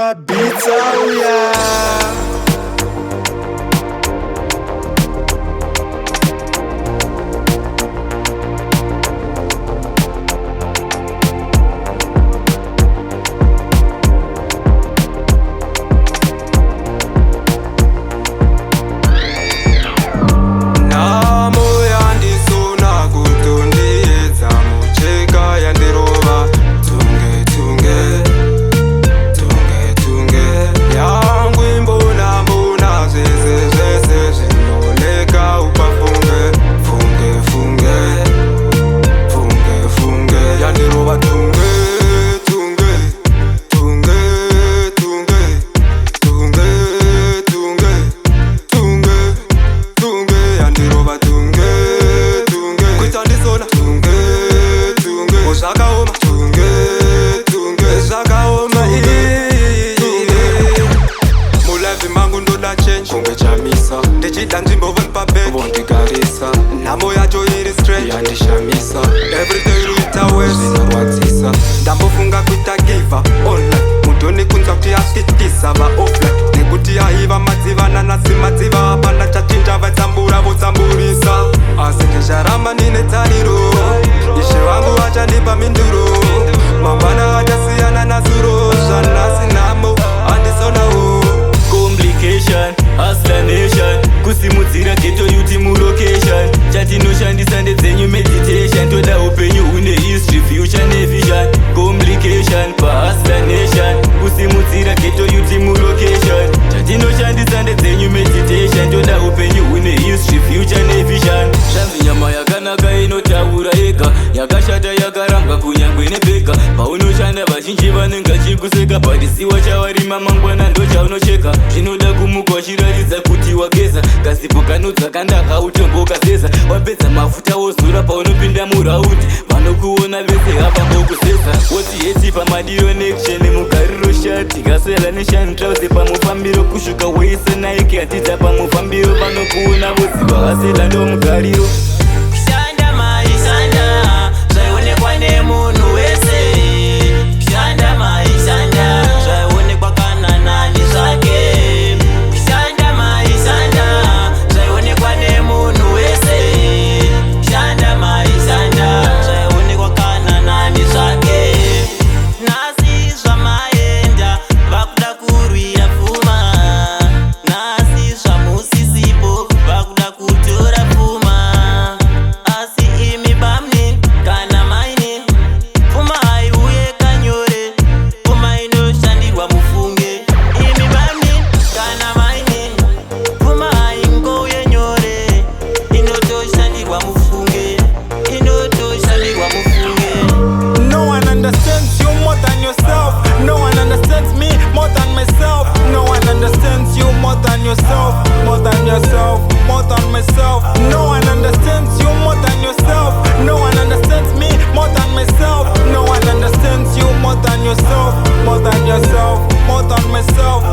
my beats, oh yeah. Everyday luita wezi ndambofunga kuita giva online mutoni kunza kuti asitisa va offline nekuti aiva madzivana nasi madziva apana chatindava vatsambura votsamburisa asi ndicharamba nine tariro ishe vangu vachandipa minduro mangwana achasiyana nazuro zvanasi nhamo handisonawo complication explanation kusimudzira ghetto youth mulocation chatinoshandisa ndedzenyu meditation toda upenyu une history future nevision complication explanation kusimudzira ghetto youth mulocation chatinoshandisa ndedzenyu meditation toda upenyu une history future nevision zvanzi nyama yakanaka inotaura yega yakashata yakarambwa kunyangwe nebheka paunoshanda vazhinji vanenge chikuseka badisiwa chawarima mangwana ndo chaunocheka zvinoda kumuka wachiratidza kuti wageza kasipo kanodzakandaka utombokazeza wapedza mafuta wozora paunopinda muraundi vanokuona vese havambokuzeza wotiheti pamadiro nection mugariro shati kasela neshantrause pamufambiro kushuka weise naiki hatidza pamufambiro vanokuona voziva vasela ndomugariro shanda maishanda zvaionekwa nemunhu wese shanda maishanda zvaionekwa kana nani zvake shanda maishanda zvaionekwa nemunhu wese shanda maishanda zvaionekwa kana nani zvake nasi zvamaenda vakuda kurwira pfuma nasi zvamusisipo vakuda kutora pfuma asi imi bamni kana maini pfuma haiuye kanyore pfuma inoshandirwa mufunge imi bamni kana maini pfuma haingouye nyore inotoshandirwa mufunge inotoshandirwa mufunge. No one understands you more than yourself. No one understands me more than myself. No one understands you more than yourself. More than yourself, more than myself. No one understands you more than yourself. No one understands me more than myself. No one understands you more than yourself. More than yourself, more than myself.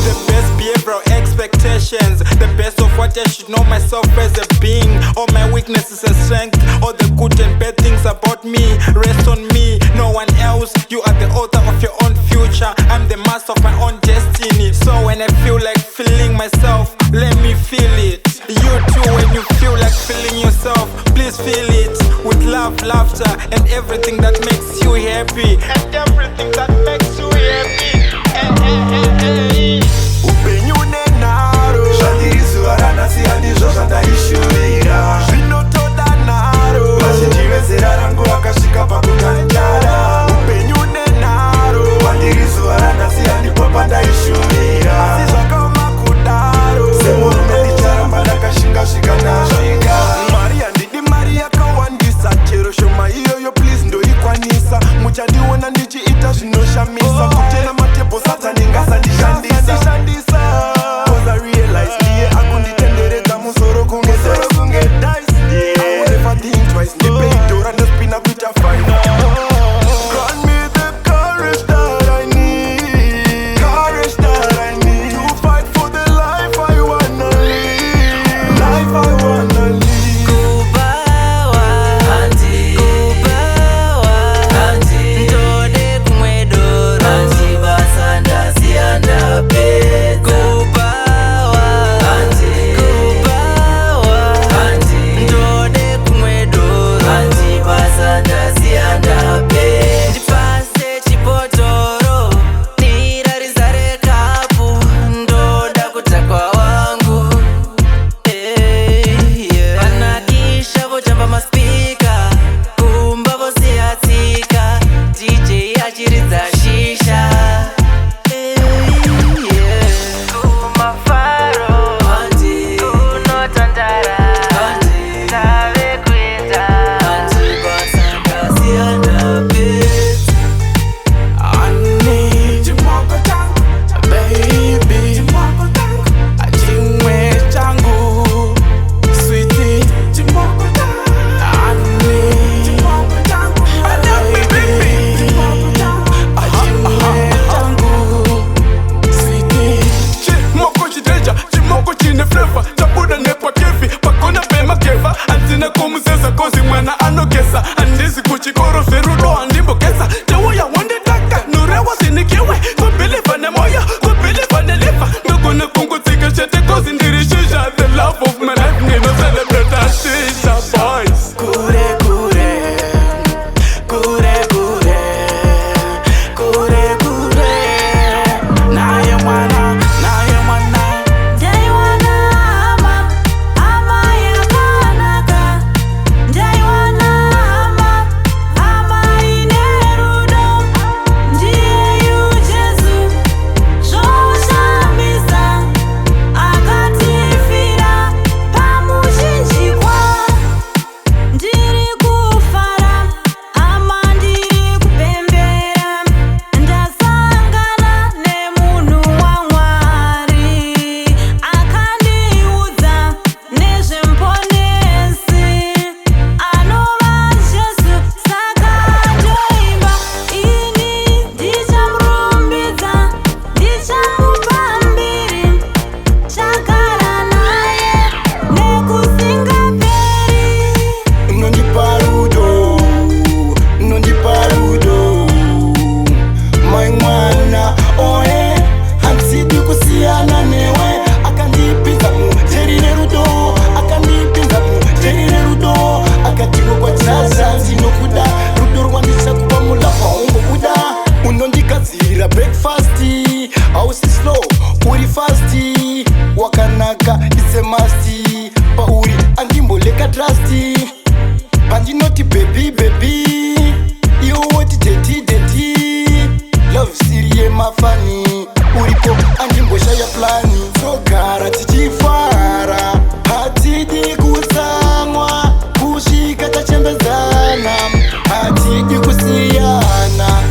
The best behavioral expectations, the best of what I should know myself as a being. All my weaknesses and strength, all the good and bad things about me rest on me, no one else. You are the author of your own future, I'm the master of my own destiny. So when I feel like feeling myself, let me feel it. You too, when you feel like feeling yourself, please feel it with love, laughter, and everything that makes you happy. And everything that makes you happy. Upenyu nenharo zvandirizwa ranhasi handizvo zvandaishuvira zvinotoda nharo vazhinji vezera rangu vakasvika pakutandara upenyu nenharo wandirizwa ranhasi handipo pandaishuvira asi zvakaoma kudaro semurume ndicharamba ndakashinga zvikanasvika mari handidi mari yakawandisa chero shoma iyoyo please ndoikwanisa muchandiona ndichiita zvinoshamisa kutena matebho sata ningasandishandisa Shisha boys. Kure kure, kure kure, kure kure. Naye mwana, naye mwana. Jaiwana ama yakanaka. Jaiwana ama inerudo. Ndiye Jesu, zvoshambisa akatifira pamuchinjikwa. Ndiri kufara ama ndiri kupembera. Ndasangana nemunhu waMwari akandiudza nezvemuponesi anova Jesu. Saka ndoimba ini ndichamurumbidza, ndichamupa mbiri. Chagara naye nekusingaperi. Nondipa rudo mai mwana oe hansidi kusiyana newe akandipinza mujerire rudo akatiko kwa chaza ndinokuda rudo rwandisa kupa mulapa ungokuda unondikadzirira breakfast hausi slow uri fasti wakanaka it's a must pauri andimboleka trust pandinoti baby iwo woti deti love siri yemafani uripo andimboshaya plani togara tichifara hatidi kutsamwa kusvika tachembedzana hatidi kusiyana.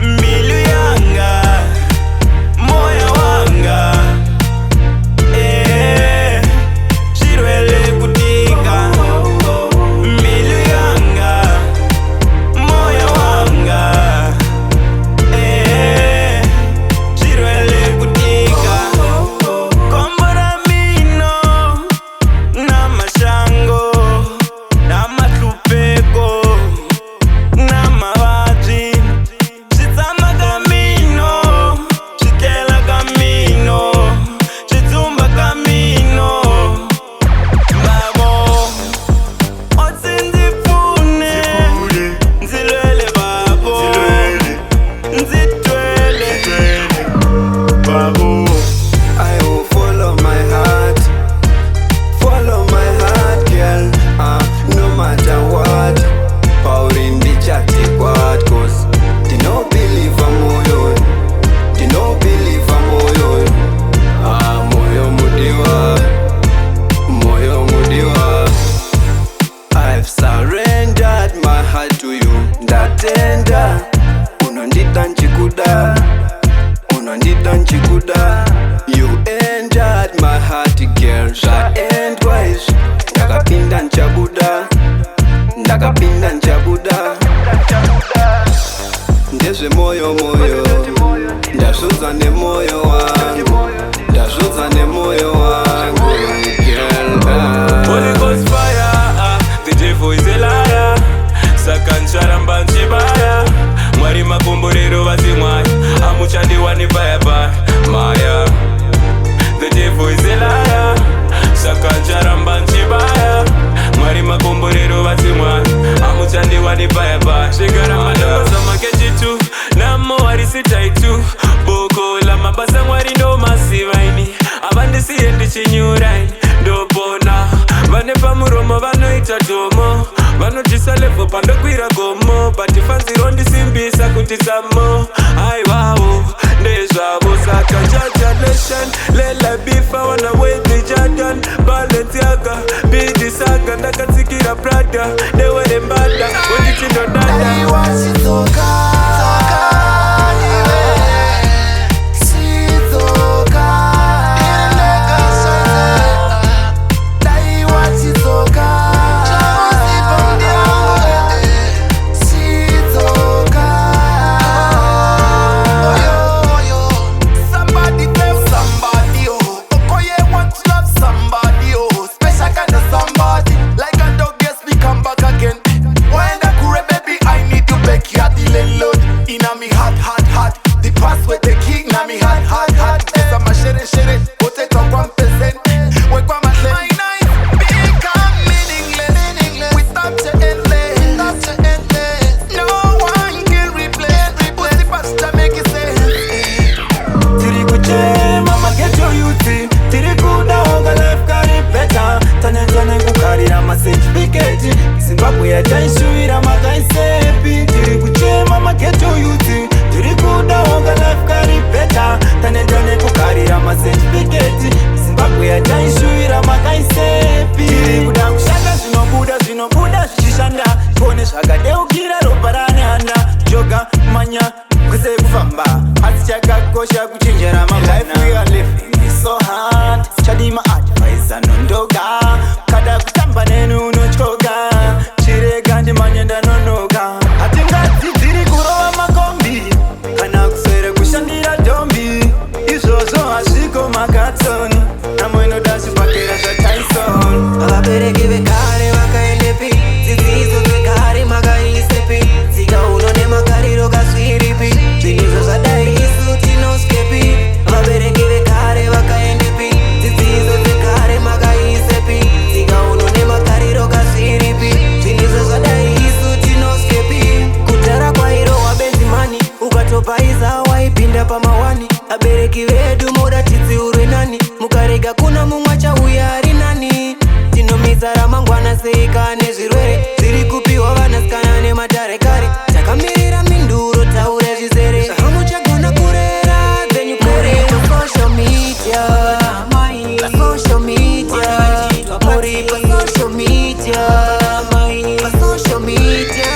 Mbilu yanga, moyo wanga, chirwele kutika. Mbilu yanga, moyo wanga, chirwele kutika. Kombora mino na mashango na matlupeko na mavabyi. Chitsama kamino, chikela kamino, chitsumba kamino. Babo, otsi ndzipfune, ndzilwele babo, ndzitwele babo. I will follow my heart, girl, no matter what. Pauline the chatty quad, cause they no believe I'm moyo, moyo mudiwa. I've surrendered my heart to you, ndatenda, unondita nchikuda. You entered my heart, girl, end wise. Ndakapinda nchabuda. Ndezve moyo ndazvodza nemoyo wangu, girl. Holy Ghost fire, the devil is a liar. Saka ncharamba nchibaya. Mwari makomborero vazimwai, amuchandiwani paya maya. The devil is a liar. Saka ncharamba nchibaya. Mwari makomborero vazimwai, amuchandiwani paya. Shigara madamba makechitu, namo warisitaitu. Boko la mabasa mwari ndo masivaini. Avandisiye ndichinyuraini, ndopona. Vane pamuromo vanoita domo, vanotisa levo pandokwira gomo. Patifanziro ndisimbisa kuti samo, aiwawo ndezvavo. Saka jaja nation, lela bifa wana wethi Jordan. Balenciaga, bidi saga, ndakatsikira Prada. Dewere mbada, wendichindo dada. Like a dog, yes, we come back again. macertificate. Zimbabwe yataishuvira makaisepi. Tiri kuchema mageto youth, tiri kuda wonga life kari better. Tanenda nekukarira macertificate. Zimbabwe yataishuvira makaisepi. Tiri kuda kushanda zvinobuda zvichishanda. Kone zvakadeukira ropa rane handa. Joga manya kwese kufamba asi chakakosha kuchenjera mangwana. Life we are living is so hard. Chadima advice anondoka. Kada kutamba nenu unochoka. Chirega ndimanye ndanonoka. Hatingadzidziri kurova makombi kana kuswere kushandira dombi. Izvozvo hazviko McHudson. Namo inoda zvibhakera zvaTyson. Vabereki vekare vakaendepi? Dzidziso dzekare makaisepi? Tsika uno nemagariro kasviripi? Zvinhu zvadai isu tinoskepi? Vabereki vekare vakaendepi? Dzidziso dzekare makaisepi? Tsika uno nemagariro kasviripi? Zvinhu zvadai isu tinoskepi? Kudhara kwairohwa benzimani, ukatobhaiza waipinda pamawani. Vabereki vedu muratidzi uri nani, mukarega kuna mumwe achauya ari nani. Tinomidza ramangwana seika nezvirwere zviri kupiwa vanasikana nemadharekare. Takamirira minduro taura zvizere zvamuchagona kurera dzenyu kure. Social media, social media, muri social media, social media.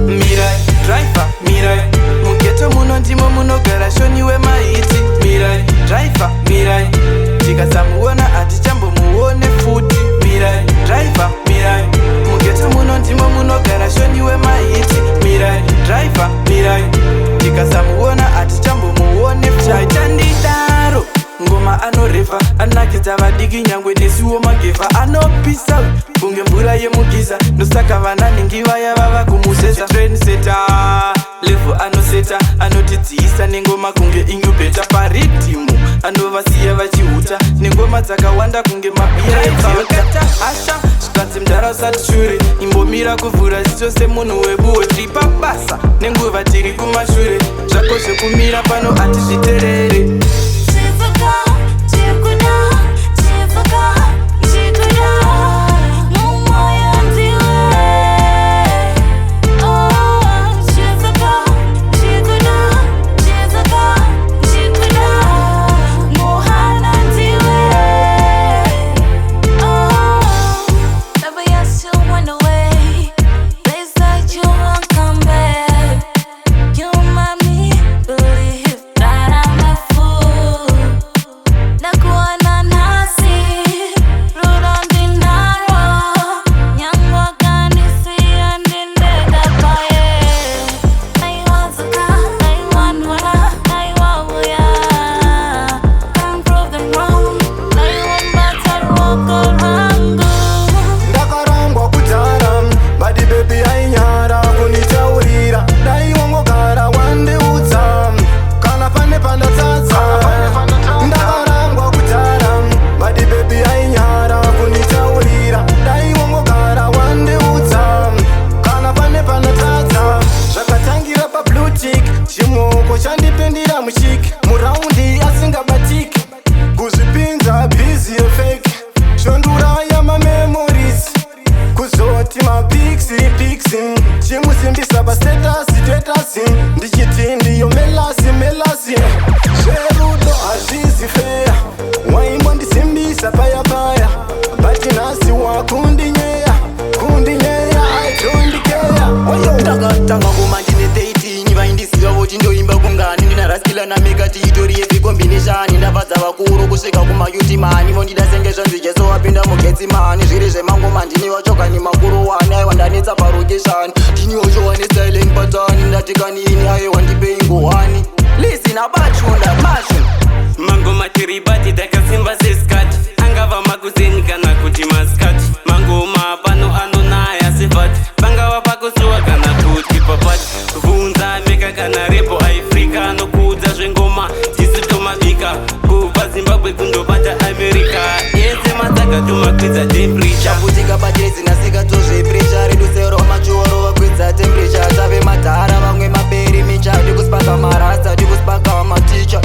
Mirai, driver, mirai. Mugeto muno ndimo munogara shoni wemahiti. Mirai, driver, mirai. Tikasamuona hatichambomuone futi. Mirai, driver, mirai. Mugeto muno ndimo munogara shoni wemahiti. Mirai, driver, mirai. Tikasamuona hatichambomuone futi. Chaitandidaro ngoma anoreva anakidza vadiki nyangwe nesuwo magevha anopisa kunge mvura yemugiza. Ndosaka vananhingi vaya vava kumusesa. Trendsetter level anoseta, anotidziisa nengoma kunge incubator. Pariddim anovasiya vachihuta nengoma dzakawanda kunge mabiyakata. Asha zvikadzi mudhara usati shure, imbomira kuvhura ziso semunhu webuwe. Tiri pabasa nenguva tiri kumashure, zvako zvekumira pano hatizviterere. Chandipendira muchiki muraundi asingabatiki. Kuzvipinza busy fake shondura yamamemories. Kuzoti mapixi chimusimbisa pastatus ndichiti ndiyo melasi. Zverudo hazvizi fair, waimbondisimbisa paya but nhasi wakundinyeya I don't care. Takatanga ngoma ndine 13 vaindisiya vochindoimba kungani. Ndinaraskila namekati itori yecombination. Ndabvadza vakuru kusvika kumayuti mani. Mondida senge zvanzijeso wapinda mugetsimani. Zviri zvemangoma ndini wachokani makuru wani. Aiwa ndanetsa parokeshani, ndini wachowane styling patani. Ndatikanini aiwa ndipei nguwani. Listen abachunda mashon mangoma tiribati takasimba seskati. Angava makuzeni kana kuti maskati. Mangoma pano anonaya sefati. Pangava pakusuwa kana kuti papati. Vunza meka kana repo Afrika. Nokudza zvengoma tisu tomabika. Kubva Zimbabwe kundobata America. Yese mataka tomakwidza temperature. chaputika pachezi nasika tozvepresha. Redusero machuoro vakwidza temperature. Tave madhara vamwe maperi micha. Ndikuspaka marasta ndikuspaka maticha.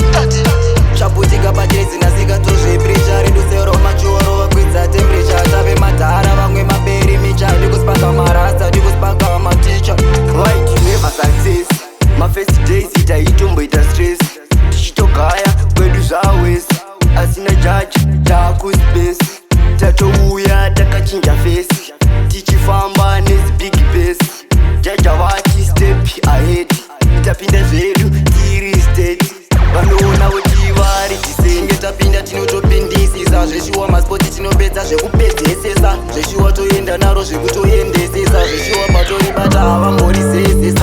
Chaputika pachezi nasika tozvepresha. Redusero machuoro vakwidza temperature. Tave madhara tachinja fesi tichifamba nezibig besi jaja vati step ahead tapinda zvedu tiri state vanoona kuti vari tisenge tapinda tinotopindisisa zveshuwa maspoti tinopedza zvekupedzesesa zveshuwa toenda naro zvekutoendesesa zveshuwa patoribata havamborisesesa